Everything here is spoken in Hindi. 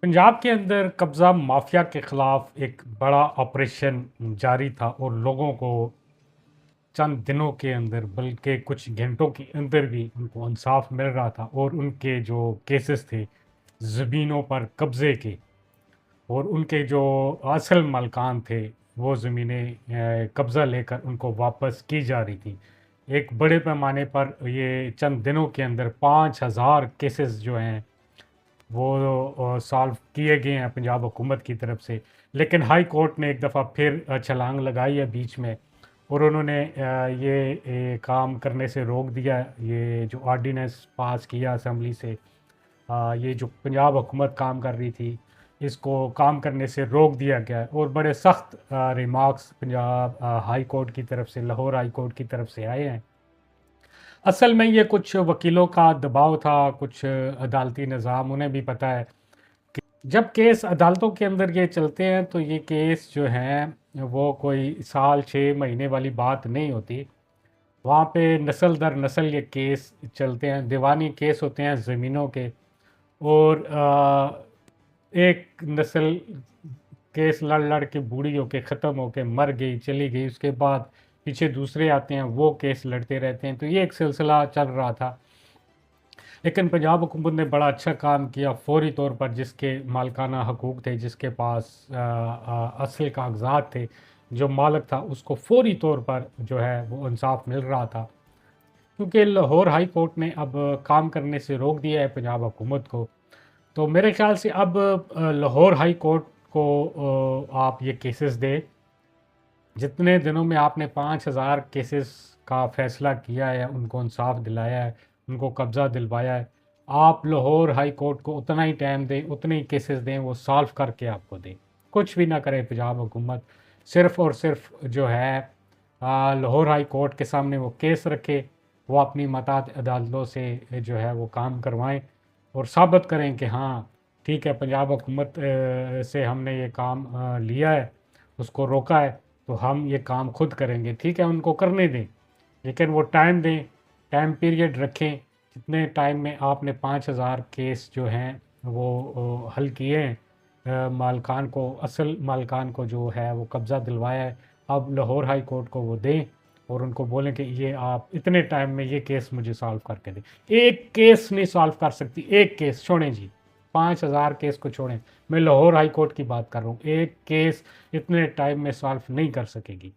पंजाब के अंदर कब्ज़ा माफिया के ख़िलाफ़ एक बड़ा ऑपरेशन जारी था और लोगों को चंद दिनों के अंदर बल्कि कुछ घंटों के अंदर भी उनको इंसाफ मिल रहा था और उनके जो केसेस थे ज़मीनों पर कब्ज़े के और उनके जो असल मालिकान थे वो ज़मीनें कब्ज़ा लेकर उनको वापस की जा रही थी। एक बड़े पैमाने पर ये चंद दिनों के अंदर 5,000 केसेस जो हैं वो सॉल्व किए गए हैं पंजाब हुकूमत की तरफ से। लेकिन हाई कोर्ट ने एक दफ़ा फिर छलांग लगाई है बीच में और उन्होंने ये काम करने से रोक दिया। ये जो ऑर्डिनेंस पास किया असेंबली से, ये जो पंजाब हुकूमत काम कर रही थी इसको काम करने से रोक दिया गया है और बड़े सख्त रिमार्क्स पंजाब हाई कोर्ट की तरफ से, लाहौर हाई कोर्ट की तरफ से आए हैं। असल में ये कुछ वकीलों का दबाव था, कुछ अदालती निज़ाम उन्हें भी पता है कि जब केस अदालतों के अंदर ये चलते हैं तो ये केस जो हैं वो कोई साल 6 महीने वाली बात नहीं होती। वहाँ पे नस्ल दर नस्ल ये केस चलते हैं, दीवानी केस होते हैं ज़मीनों के। और एक नस्ल केस लड़ लड़ के बूढ़ी होके ख़त्म होके मर गई, चली गई, उसके बाद पीछे दूसरे आते हैं, वो केस लड़ते रहते हैं। तो ये एक सिलसिला चल रहा था। लेकिन पंजाब हुकूमत ने बड़ा अच्छा काम किया, फौरी तौर पर जिसके मालिकाना हकूक़ थे, जिसके पास असली कागज़ात थे, जो मालिक था उसको फौरी तौर पर जो है वो इंसाफ मिल रहा था। क्योंकि लाहौर हाई कोर्ट ने अब काम करने से रोक दिया है पंजाब हुकूमत को। तो मेरे ख़्याल से अब लाहौर हाई कोर्ट को आप ये केसेस दें। जितने दिनों में आपने 5,000 केसेस का फ़ैसला किया है, उनको इंसाफ दिलाया है, उनको कब्ज़ा दिलवाया है, आप लाहौर हाई कोर्ट को उतना ही टाइम दें, उतने ही केसेस दें, वो सॉल्व करके आपको दें। कुछ भी ना करे पंजाब हुकूमत, सिर्फ़ और सिर्फ़ जो है लाहौर हाई कोर्ट के सामने वो केस रखे, वो अपनी मतात अदालतों से जो है वो काम करवाएँ और साबित करें कि हाँ, ठीक है, पंजाब हुकूमत से हमने ये काम लिया है, उसको रोका है, तो हम ये काम खुद करेंगे। ठीक है, उनको करने दें, लेकिन वो टाइम दें, टाइम पीरियड रखें। जितने टाइम में आपने 5,000 केस जो हैं वो हल किए हैं, मालिकान को, असल मालिकान को जो है वो कब्ज़ा दिलवाया है, अब लाहौर हाई कोर्ट को वो दें और उनको बोलें कि ये आप इतने टाइम में ये केस मुझे सॉल्व करके दें। एक केस नहीं सॉल्व कर सकती, एक केस छोड़ें जी, 5,000 केस को छोड़ें। मैं लाहौर हाई कोर्ट की बात कर रहा हूँ, एक केस इतने टाइम में सॉल्व नहीं कर सकेगी।